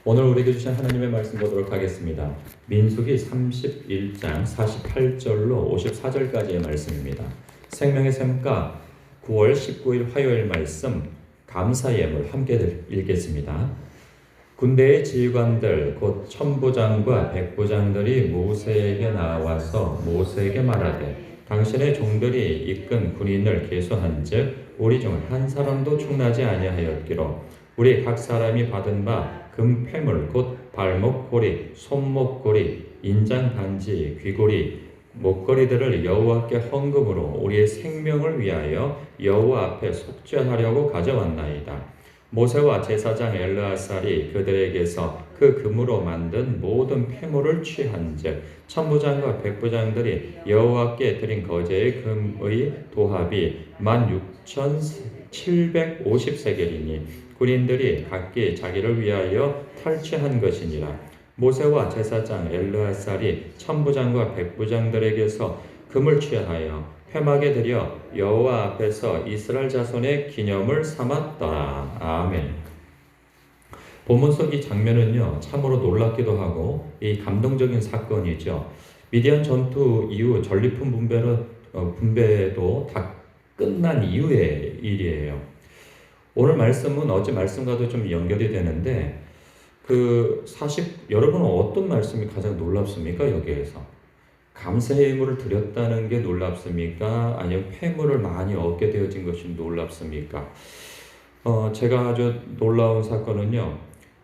오늘 우리에게 주신 하나님의 말씀 보도록 하겠습니다. 민수기 31장 48절로 54절까지의 말씀입니다. 생명의 샘가 9월 19일 화요일 말씀 감사 예물 함께 읽겠습니다. 군대의 지휘관들 곧 천부장과 백부장들이 모세에게 나와서 모세에게 말하되 당신의 종들이 이끈 군인을 계수한즉 우리 중 한 사람도 충나지 아니하였기로 우리 각 사람이 받은 바 금패물 곧 발목고리, 손목고리, 인장반지, 귀고리, 목걸이들을 여호와께 헌금으로 우리의 생명을 위하여 여호와 앞에 속죄하려고 가져왔나이다. 모세와 제사장 엘르아살이 그들에게서 그 금으로 만든 모든 패물을 취한즉 천부장과 백부장들이 여호와께 드린 거제의 금의 도합이 16,750세겔이니 군인들이 각기 자기를 위하여 탈취한 것이니라. 모세와 제사장 엘르아살이 천부장과 백부장들에게서 금을 취하여 회막에 들여 여호와 앞에서 이스라엘 자손의 기념을 삼았더라. 아멘. 본문 속 이 장면은요 참으로 놀랍기도 하고 이 감동적인 사건이죠. 미디안 전투 이후 전리품 분배도 다 끝난 이후의 일이에요. 오늘 말씀은 어제 말씀과도 좀 연결이 되는데 여러분은 어떤 말씀이 가장 놀랍습니까? 여기에서 감사의 예물을 드렸다는 게 놀랍습니까? 아니면 폐물을 많이 얻게 되어진 것이 놀랍습니까? 제가 아주 놀라운 사건은요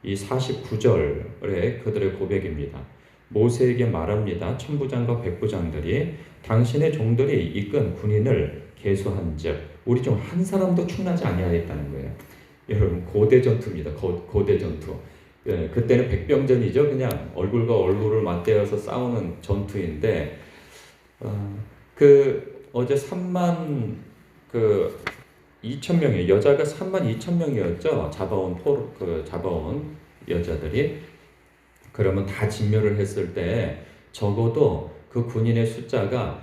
이 49절의 그들의 고백입니다. 모세에게 말합니다. 천부장과 백부장들이 당신의 종들이 이끈 군인을 계수한즉 우리 중 한 사람도 충나지 아니하였다는 거예요. 여러분 고대 전투입니다. 고대 전투. 예, 그때는 백병전이죠. 그냥 얼굴과 얼굴을 맞대어서 싸우는 전투인데 어제 3만 2천 명이 여자가 3만 2천 명이었죠. 잡아온 여자들이. 그러면 다 진멸을 했을 때 적어도 그 군인의 숫자가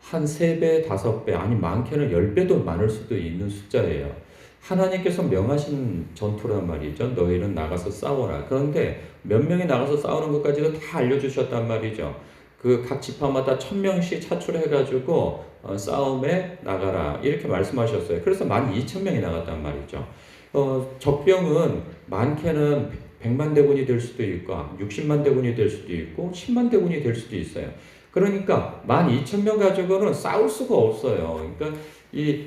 한 3배, 5배, 아니 많게는 10배도 많을 수도 있는 숫자예요. 하나님께서 명하신 전투란 말이죠. 너희는 나가서 싸워라. 그런데 몇 명이 나가서 싸우는 것까지도 다 알려주셨단 말이죠. 각 지파마다 1000명씩 차출해가지고 싸움에 나가라. 이렇게 말씀하셨어요. 그래서 12,000명이 나갔단 말이죠. 적병은 많게는 100만 대군이 될 수도 있고 60만 대군이 될 수도 있고 10만 대군이 될 수도 있어요. 그러니까 12,000명 가지고는 싸울 수가 없어요. 그러니까 이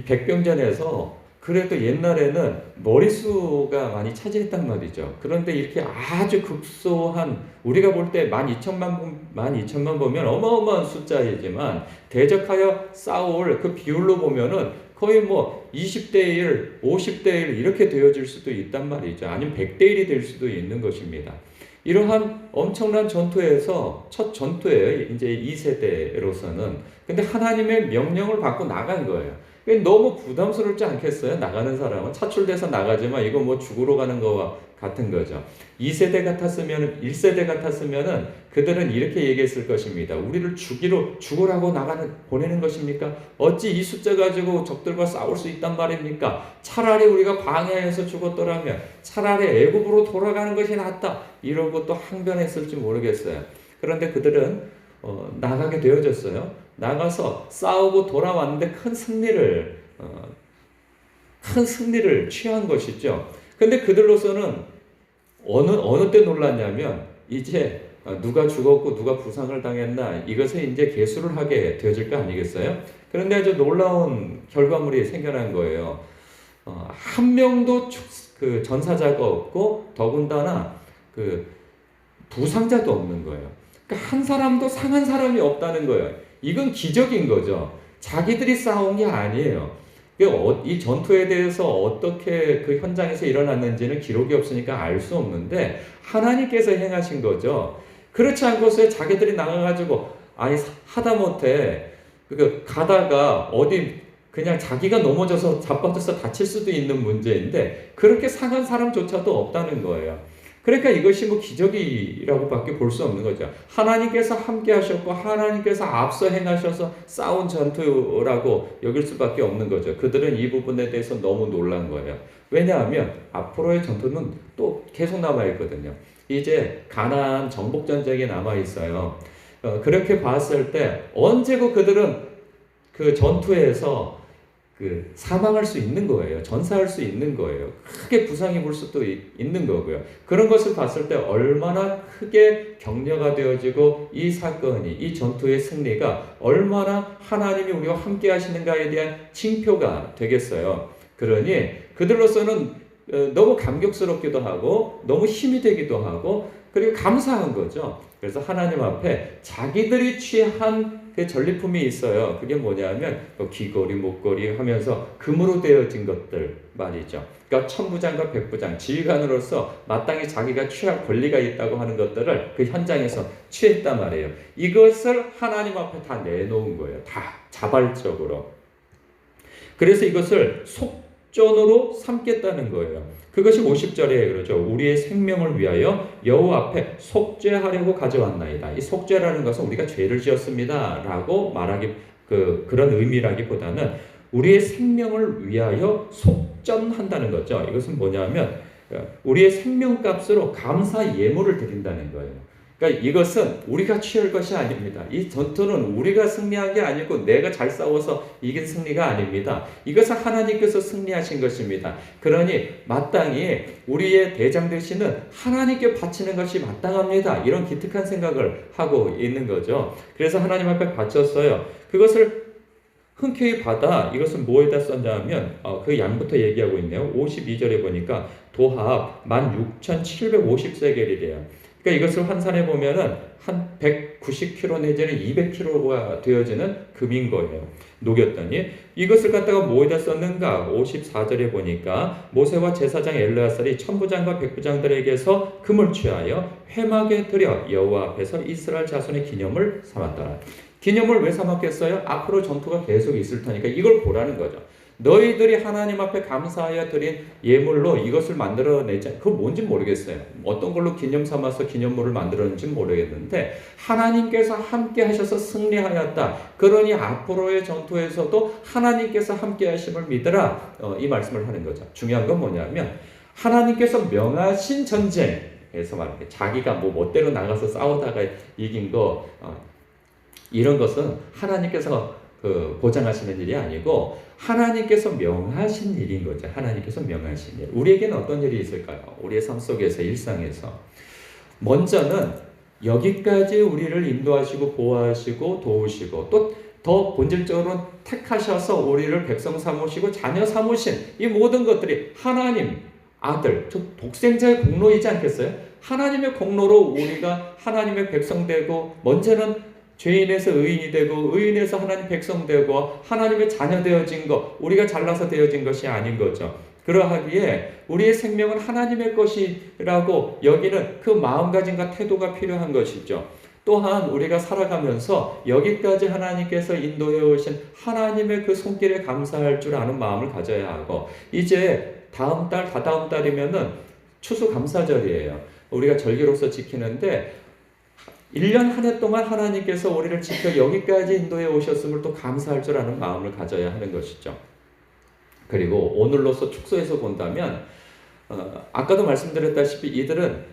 백병전에서 그래도 옛날에는 머릿수가 많이 차지했단 말이죠. 그런데 이렇게 아주 극소한 우리가 볼 때 12,000만 보면 어마어마한 숫자이지만 대적하여 싸울 그 비율로 보면은 거의 20대 1, 50대 1 이렇게 되어질 수도 있단 말이죠. 아니면 100대 1이 될 수도 있는 것입니다. 이러한 엄청난 전투에서 첫 전투예요. 이제 2세대로서는. 근데 하나님의 명령을 받고 나간 거예요. 너무 부담스럽지 않겠어요? 나가는 사람은 차출돼서 나가지만 이거 죽으러 가는 거와 같은 거죠. 2세대 같았으면 1세대 같았으면은 그들은 이렇게 얘기했을 것입니다. 우리를 죽으라고 보내는 것입니까? 어찌 이 숫자 가지고 적들과 싸울 수 있단 말입니까? 차라리 우리가 광야에서 죽었더라면 차라리 애굽으로 돌아가는 것이 낫다. 이러고 또 항변했을지 모르겠어요. 그런데 그들은 나가게 되어졌어요. 나가서 싸우고 돌아왔는데 큰 승리를 취한 것이죠. 근데 그들로서는 어느 때 놀랐냐면 이제 누가 죽었고 누가 부상을 당했나 이것에 이제 계수를 하게 되어질 거 아니겠어요? 그런데 아주 놀라운 결과물이 생겨난 거예요. 한 명도 전사자가 없고 더군다나 부상자도 없는 거예요. 그러니까 한 사람도 상한 사람이 없다는 거예요. 이건 기적인 거죠. 자기들이 싸운 게 아니에요. 이 전투에 대해서 어떻게 그 현장에서 일어났는지는 기록이 없으니까 알 수 없는데 하나님께서 행하신 거죠. 그렇지 않고서 자기들이 나가가지고 하다못해 가다가 어디 그냥 자기가 넘어져서 자빠져서 다칠 수도 있는 문제인데 그렇게 상한 사람조차도 없다는 거예요. 그러니까 이것이 기적이라고밖에 볼 수 없는 거죠. 하나님께서 함께 하셨고 하나님께서 앞서 행하셔서 싸운 전투라고 여길 수밖에 없는 거죠. 그들은 이 부분에 대해서 너무 놀란 거예요. 왜냐하면 앞으로의 전투는 또 계속 남아 있거든요. 이제 가나안 정복 전쟁이 남아 있어요. 그렇게 봤을 때 언제고 그들은 그 전투에서 그 사망할 수 있는 거예요. 전사할 수 있는 거예요. 크게 부상이 볼 수도 있는 거고요. 그런 것을 봤을 때 얼마나 크게 격려가 되어지고 이 사건이, 이 전투의 승리가 얼마나 하나님이 우리와 함께 하시는가에 대한 징표가 되겠어요. 그러니 그들로서는 너무 감격스럽기도 하고 너무 힘이 되기도 하고 그리고 감사한 거죠. 그래서 하나님 앞에 자기들이 취한 그 전리품이 있어요. 그게 뭐냐면 귀걸이, 목걸이 하면서 금으로 되어진 것들 말이죠. 그러니까 천부장과 백부장, 지휘관으로서 마땅히 자기가 취할 권리가 있다고 하는 것들을 그 현장에서 취했단 말이에요. 이것을 하나님 앞에 다 내놓은 거예요. 다 자발적으로. 그래서 이것을 속전으로 삼겠다는 거예요. 그것이 50절에 그러죠. 우리의 생명을 위하여 여호와 앞에 속죄하려고 가져왔나이다. 이 속죄라는 것은 우리가 죄를 지었습니다 라고 말하기 그런 의미라기보다는 우리의 생명을 위하여 속전한다는 거죠. 이것은 뭐냐면 우리의 생명값으로 감사 예물을 드린다는 거예요. 그러니까 이것은 우리가 취할 것이 아닙니다. 이 전투는 우리가 승리한 게 아니고 내가 잘 싸워서 이긴 승리가 아닙니다. 이것은 하나님께서 승리하신 것입니다. 그러니 마땅히 우리의 대장 되시는 하나님께 바치는 것이 마땅합니다. 이런 기특한 생각을 하고 있는 거죠. 그래서 하나님 앞에 바쳤어요. 그것을 흔쾌히 받아 이것은 뭐에다 썼냐면 그 양부터 얘기하고 있네요. 52절에 보니까 도합 16,750세겔이래요. 그러니까 이것을 환산해 보면은 한 190kg 내지는 200kg가 되어지는 금인 거예요. 녹였더니 이것을 갖다가 뭐에다 썼는가? 54절에 보니까 모세와 제사장 엘르아살이 천부장과 백부장들에게서 금을 취하여 회막에 들여 여호와 앞에서 이스라엘 자손의 기념을 삼았더라. 기념을 왜 삼았겠어요? 앞으로 전투가 계속 있을 테니까 이걸 보라는 거죠. 너희들이 하나님 앞에 감사하여 드린 예물로 이것을 만들어내자. 그거 뭔지 모르겠어요. 어떤 걸로 기념 삼아서 기념물을 만들었는지 모르겠는데 하나님께서 함께 하셔서 승리하였다. 그러니 앞으로의 전투에서도 하나님께서 함께 하심을 믿으라. 이 말씀을 하는 거죠. 중요한 건 뭐냐면 하나님께서 명하신 전쟁에서 말이에요. 자기가 뭐 멋대로 나가서 싸우다가 이긴 거 이런 것은 하나님께서 보장하시는 일이 아니고 하나님께서 명하신 일인 거죠. 하나님께서 명하신 일. 우리에게는 어떤 일이 있을까요? 우리의 삶 속에서 일상에서 먼저는 여기까지 우리를 인도하시고 보호하시고 도우시고 또 더 본질적으로 택하셔서 우리를 백성 삼으시고 자녀 삼으신 이 모든 것들이 하나님 아들, 즉 독생자의 공로이지 않겠어요? 하나님의 공로로 우리가 하나님의 백성 되고 먼저는 죄인에서 의인이 되고 의인에서 하나님 백성 되고 하나님의 자녀 되어진 것, 우리가 잘나서 되어진 것이 아닌 거죠. 그러하기에 우리의 생명은 하나님의 것이라고 여기는 그 마음가짐과 태도가 필요한 것이죠. 또한 우리가 살아가면서 여기까지 하나님께서 인도해 오신 하나님의 그 손길에 감사할 줄 아는 마음을 가져야 하고 이제 다음 달, 다다음 달이면은 추수감사절이에요. 우리가 절기로서 지키는데 1년 한 해 동안 하나님께서 우리를 지켜 여기까지 인도해 오셨음을 또 감사할 줄 아는 마음을 가져야 하는 것이죠. 그리고 오늘로서 축소해서 본다면 아까도 말씀드렸다시피 이들은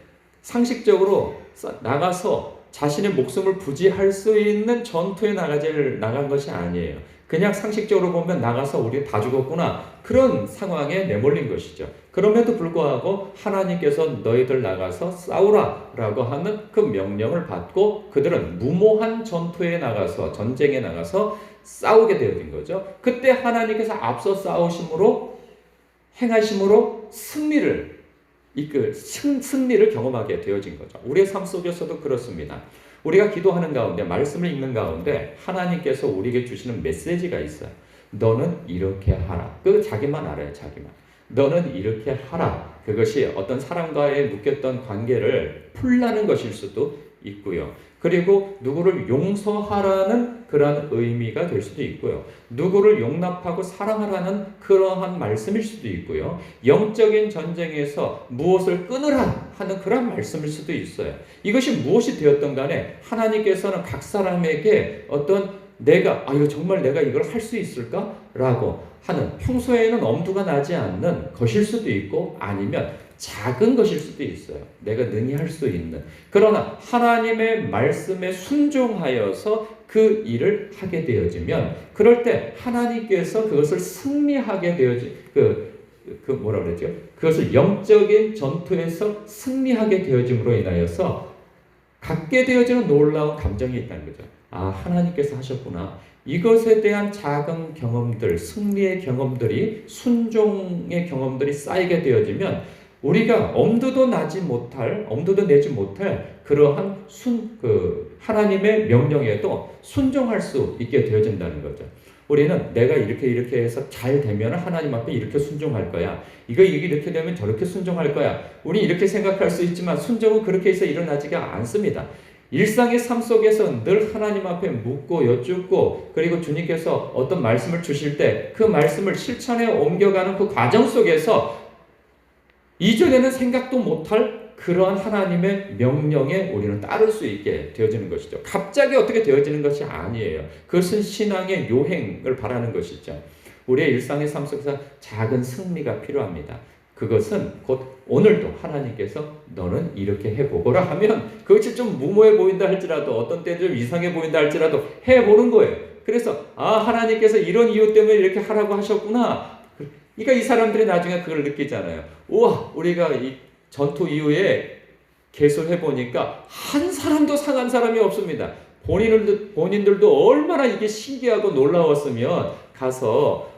상식적으로 나가서 자신의 목숨을 부지할 수 있는 전투에 나간 것이 아니에요. 그냥 상식적으로 보면 나가서 우리 다 죽었구나 그런 상황에 내몰린 것이죠. 그럼에도 불구하고 하나님께서 너희들 나가서 싸우라 라고 하는 그 명령을 받고 그들은 무모한 전투에 나가서 전쟁에 나가서 싸우게 되어진 거죠. 그때 하나님께서 앞서 싸우심으로 행하심으로 승리를 경험하게 되어진 거죠. 우리의 삶 속에서도 그렇습니다. 우리가 기도하는 가운데 말씀을 읽는 가운데 하나님께서 우리에게 주시는 메시지가 있어요. 너는 이렇게 하라. 그거 자기만 알아요. 자기만. 너는 이렇게 하라. 그것이 어떤 사람과의 묶였던 관계를 풀라는 것일 수도 있고요. 그리고 누구를 용서하라는 그러한 의미가 될 수도 있고요. 누구를 용납하고 사랑하라는 그러한 말씀일 수도 있고요. 영적인 전쟁에서 무엇을 끊으라 하는 그런 말씀일 수도 있어요. 이것이 무엇이 되었던 간에 하나님께서는 각 사람에게 어떤 이거 정말 내가 이걸 할 수 있을까? 라고 하는 평소에는 엄두가 나지 않는 것일 수도 있고 아니면 작은 것일 수도 있어요. 내가 능히 할 수 있는. 그러나 하나님의 말씀에 순종하여서 그 일을 하게 되어지면 그럴 때 하나님께서 그것을 승리하게 뭐라 그러죠? 그것을 영적인 전투에서 승리하게 되어짐으로 인하여서 갖게 되어지는 놀라운 감정이 있다는 거죠. 아, 하나님께서 하셨구나. 이것에 대한 작은 경험들, 승리의 경험들이, 순종의 경험들이 쌓이게 되어지면 우리가 엄두도 내지 못할 그러한 하나님의 명령에도 순종할 수 있게 되어진다는 거죠. 우리는 내가 이렇게 해서 잘 되면 하나님 앞에 이렇게 순종할 거야. 이게 이렇게 되면 저렇게 순종할 거야. 우리 이렇게 생각할 수 있지만 순종은 그렇게 해서 일어나지가 않습니다. 일상의 삶 속에서 늘 하나님 앞에 묻고 여쭙고 그리고 주님께서 어떤 말씀을 주실 때 그 말씀을 실천에 옮겨가는 그 과정 속에서 이전에는 생각도 못할 그러한 하나님의 명령에 우리는 따를 수 있게 되어지는 것이죠. 갑자기 어떻게 되어지는 것이 아니에요. 그것은 신앙의 요행을 바라는 것이죠. 우리의 일상의 삶 속에서 작은 승리가 필요합니다. 그것은 곧 오늘도 하나님께서 너는 이렇게 해보거라 하면 그것이 좀 무모해 보인다 할지라도 어떤 때는 좀 이상해 보인다 할지라도 해보는 거예요. 그래서 하나님께서 이런 이유 때문에 이렇게 하라고 하셨구나. 그러니까 이 사람들이 나중에 그걸 느끼잖아요. 우와, 우리가 이 전투 이후에 개설해 보니까 한 사람도 상한 사람이 없습니다. 본인들도 얼마나 이게 신기하고 놀라웠으면 가서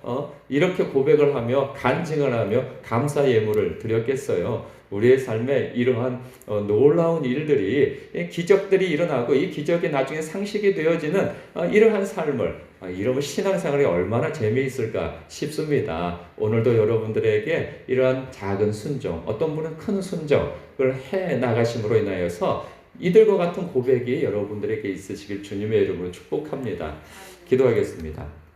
이렇게 고백을 하며 간증을 하며 감사 예물을 드렸겠어요. 우리의 삶에 이러한 놀라운 일들이 기적들이 일어나고 이 기적이 나중에 상식이 되어지는 이러한 삶을 이러면 신앙생활이 얼마나 재미있을까 싶습니다. 오늘도 여러분들에게 이러한 작은 순종, 어떤 분은 큰 순종을 해 나가심으로 인하여서 이들과 같은 고백이 여러분들에게 있으시길 주님의 이름으로 축복합니다. 기도하겠습니다.